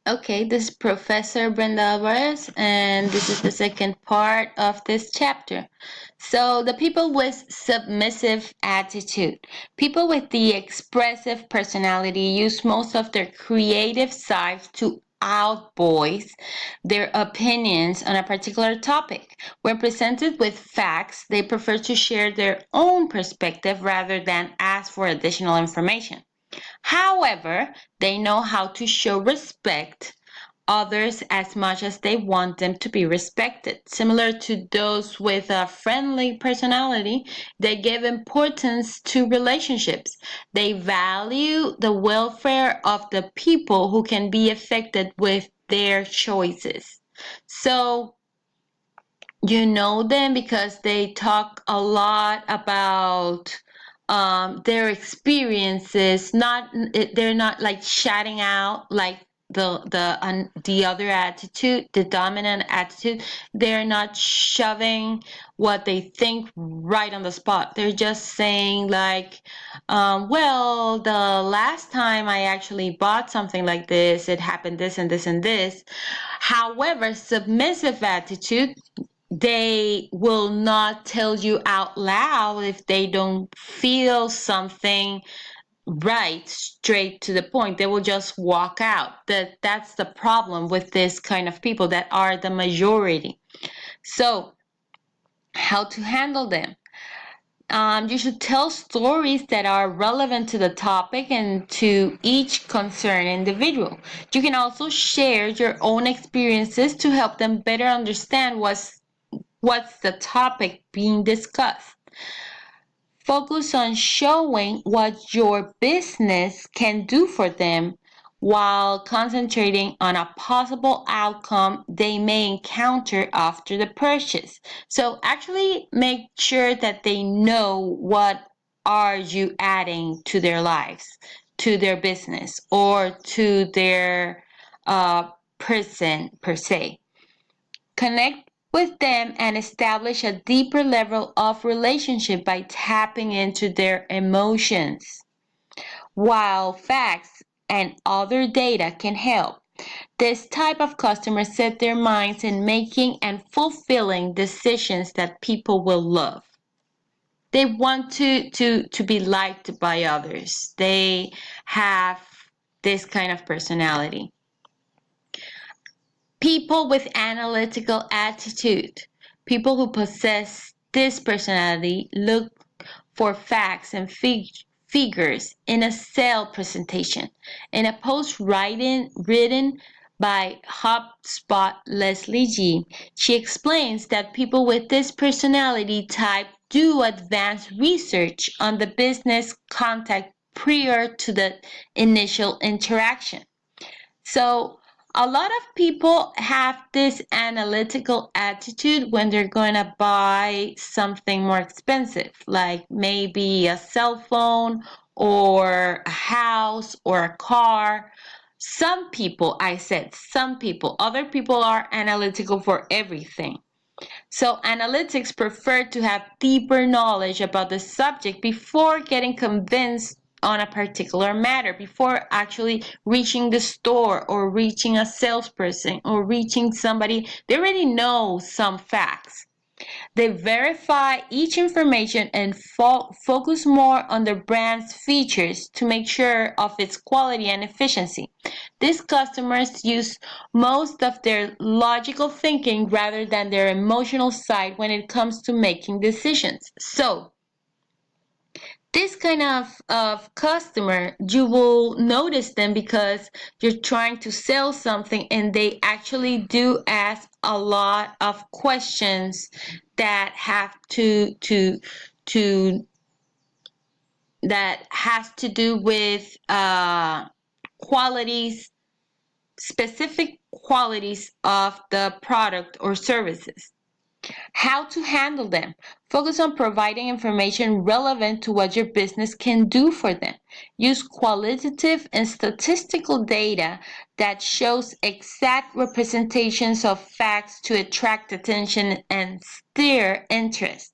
Okay, this is Professor Brenda Alvarez, and this is the second part of this chapter. So, the people with submissive attitude. People with the expressive personality use most of their creative sides to outvoice their opinions on a particular topic. When presented with facts, they prefer to share their own perspective rather than ask for additional information. However, they know how to show respect others as much as they want them to be respected. Similar to those with a friendly personality, they give importance to relationships. They value the welfare of the people who can be affected with their choices. So, you know them because they talk a lot about their experiences. Not they're not like shouting out like the other attitude, the dominant attitude. They're not shoving what they think right on the spot. They're just saying like, well, the last time I actually bought something like this, it happened this and this and this. However, submissive attitude, they will not tell you out loud if they don't feel something right straight to the point. They will just walk out. That's the problem with this kind of people that are the majority. So how to handle them? You should tell stories that are relevant to the topic and to each concerned individual. You can also share your own experiences to help them better understand what's the topic being discussed. Focus on showing what your business can do for them while concentrating on a possible outcome they may encounter after the purchase. So actually make sure that they know what are you adding to their lives, to their business, or to their person per se. Connect with them and establish a deeper level of relationship by tapping into their emotions. While facts and other data can help, this type of customer set their minds in making and fulfilling decisions that people will love. They want to be liked by others. They have this kind of personality. People with analytical attitude. People who possess this personality look for facts and figures in a sale presentation. In a post written by HubSpot Leslie G, she explains that people with this personality type do advanced research on the business contact prior to the initial interaction. So a lot of people have this analytical attitude when they're going to buy something more expensive, like maybe a cell phone or a house or a car. Some people, I said some people, other people are analytical for everything. So analytics prefer to have deeper knowledge about the subject before getting convinced on a particular matter, before actually reaching the store or reaching a salesperson or reaching somebody. They already know some facts. They verify each information and focus more on the brand's features to make sure of its quality and efficiency. These customers use most of their logical thinking rather than their emotional side when it comes to making decisions. So, this kind of customer, you will notice them because you're trying to sell something and they actually do ask a lot of questions that have to that has to do with qualities, specific qualities of the product or services. How to handle them. Focus on providing information relevant to what your business can do for them. Use qualitative and statistical data that shows exact representations of facts to attract attention and stir interest.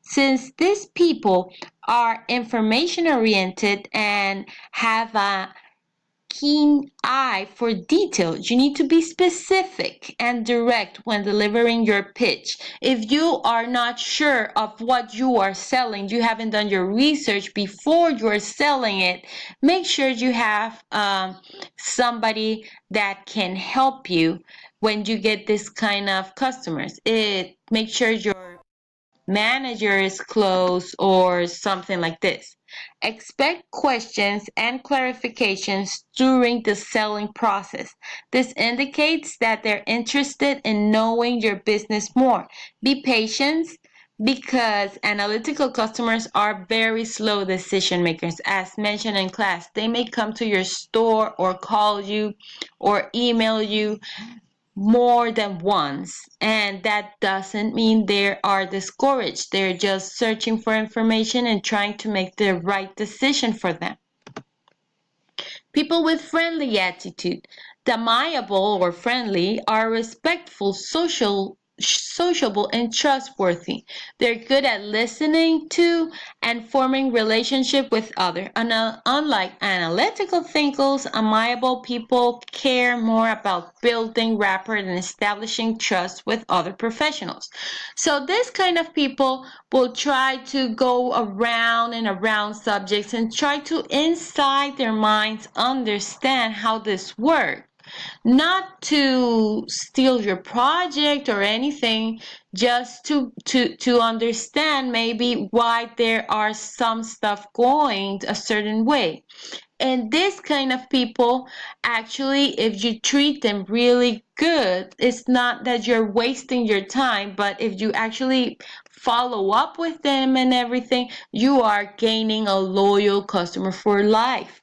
Since these people are information oriented and have a keen eye for detail. You need to be specific and direct when delivering your pitch. If you are not sure of what you are selling, you haven't done your research before you're selling it, make sure you have somebody that can help you when you get this kind of customers. Make sure your manager is close or something like this. Expect questions and clarifications during the selling process. This indicates that they're interested in knowing your business more. Be patient because analytical customers are very slow decision makers. As mentioned in class, they may come to your store or call you or email you more than once, and that doesn't mean they are discouraged. They're just searching for information and trying to make the right decision for them. People with friendly attitude. The amiable or friendly are respectful, sociable, and trustworthy. They're good at listening to and forming relationship with others. Unlike analytical thinkers, amiable people care more about building rapport and establishing trust with other professionals. So this kind of people will try to go around and around subjects and try to inside their minds understand how this works, not to steal your project or anything, just to understand maybe why there are some stuff going a certain way. And this kind of people, actually, if you treat them really good, it's not that you're wasting your time, but if you actually follow up with them and everything, you are gaining a loyal customer for life.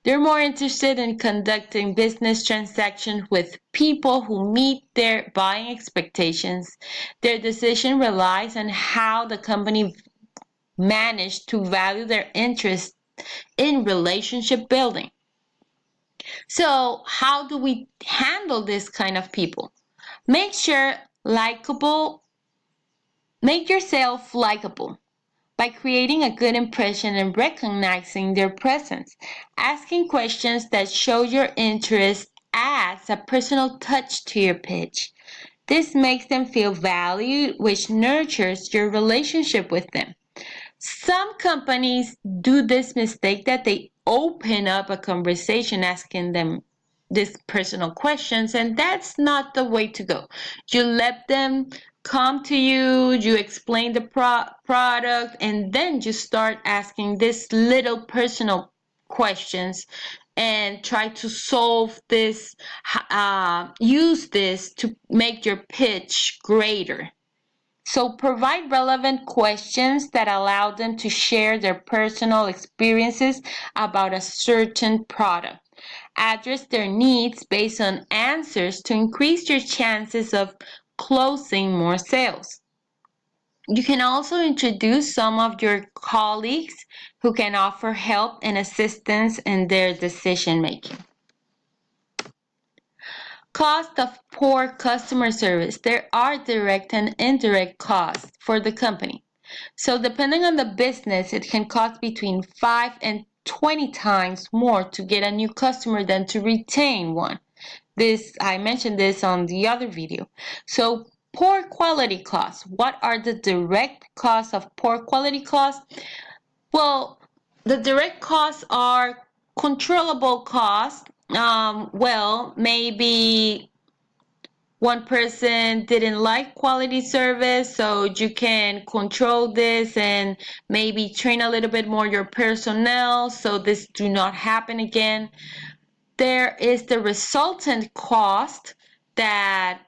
They're more interested in conducting business transactions with people who meet their buying expectations. Their decision relies on how the company managed to value their interest in relationship building. So, how do we handle this kind of people? Make sure likable, make yourself likable by creating a good impression and recognizing their presence. Asking questions that show your interest adds a personal touch to your pitch. This makes them feel valued, which nurtures your relationship with them. Some companies do this mistake that they open up a conversation asking them these personal questions, and that's not the way to go. You let them come to you, you explain the product, and then you start asking these little personal questions and try to solve this, use this to make your pitch greater. So provide relevant questions that allow them to share their personal experiences about a certain product. Address their needs based on answers to increase your chances of closing more sales. You can also introduce some of your colleagues who can offer help and assistance in their decision making. Cost of poor customer service. There are direct and indirect costs for the company. So depending on the business, it can cost between 5 and 20 times more to get a new customer than to retain one. I mentioned this on the other video. So poor quality costs. What are the direct costs of poor quality costs? Well, the direct costs are controllable costs. Maybe one person didn't like quality service, so you can control this and maybe train a little bit more your personnel so this do not happen again. There is the resultant cost the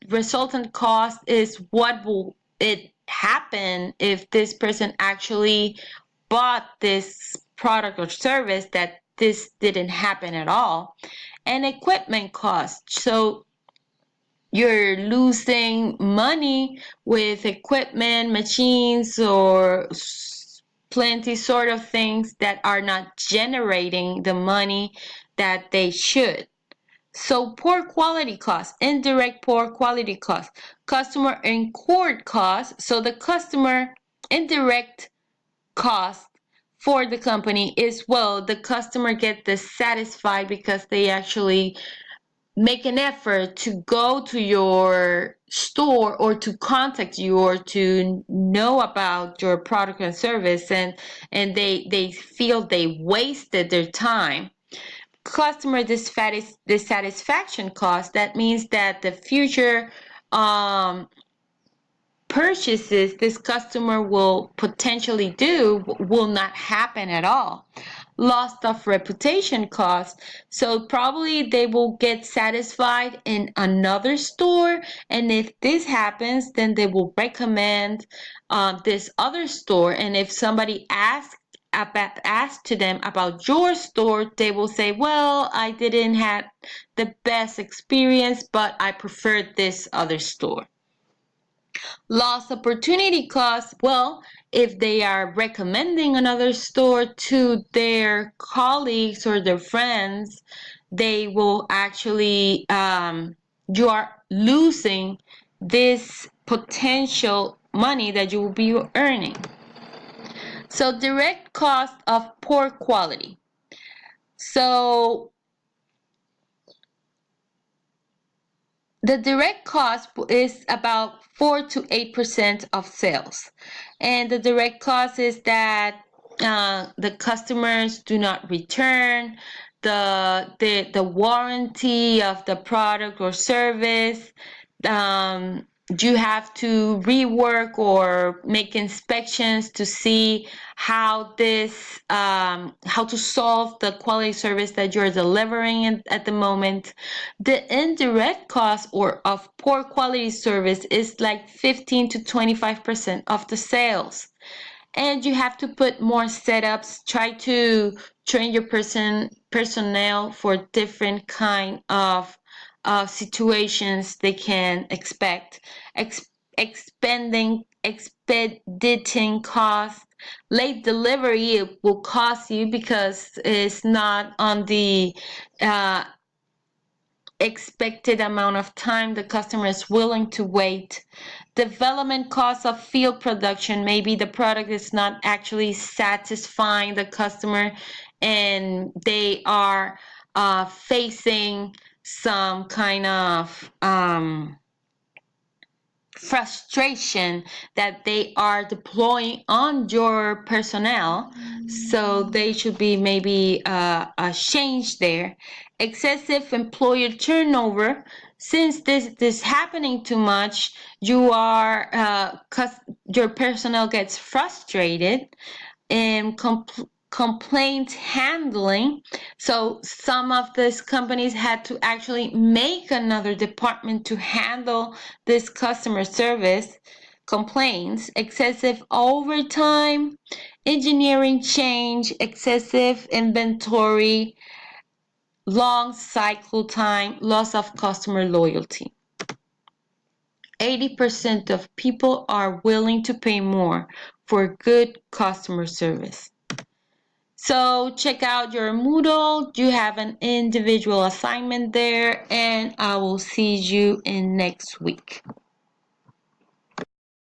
resultant cost is what will it happen if this person actually bought this product or service that this didn't happen at all. And equipment cost. So you're losing money with equipment, machines, or plenty sort of things that are not generating the money that they should. So poor quality costs, indirect poor quality costs, customer incurred costs. So the customer indirect cost for the company is, well, the customer get dissatisfied because they actually make an effort to go to your store or to contact you or to know about your product and service, and they feel they wasted their time. Customer dissatisfaction cost, that means that the future um, purchases this customer will potentially do will not happen at all. Loss of reputation cost, so probably they will get satisfied in another store, and if this happens, then they will recommend this other store, and if somebody asks to them about your store, they will say, well, I didn't have the best experience, but I preferred this other store. Lost opportunity cost, well, if they are recommending another store to their colleagues or their friends, they will actually, you are losing this potential money that you will be earning. So direct cost of poor quality. So the direct cost is about 4 to 8% of sales. And the direct cost is that the customers do not return, the warranty of the product or service, you have to rework or make inspections to see how how to solve the quality service that you're delivering at the moment. The indirect cost or of poor quality service is like 15 to 25% of the sales. And you have to put more setups, try to train your personnel for different kind of situations they can expect. Expediting cost. Late delivery, it will cost you because it's not on the expected amount of time the customer is willing to wait. Development costs of field production, maybe the product is not actually satisfying the customer and they are facing some kind of frustration that they are deploying on your personnel, so they should be maybe a change there. Excessive employer turnover, since this happening too much, you are your personnel gets frustrated. And complaint handling. So some of these companies had to actually make another department to handle this customer service complaints. Excessive overtime, engineering change, excessive inventory, long cycle time, loss of customer loyalty. 80% of people are willing to pay more for good customer service. So check out your Moodle. You have an individual assignment there, and I will see you in next week.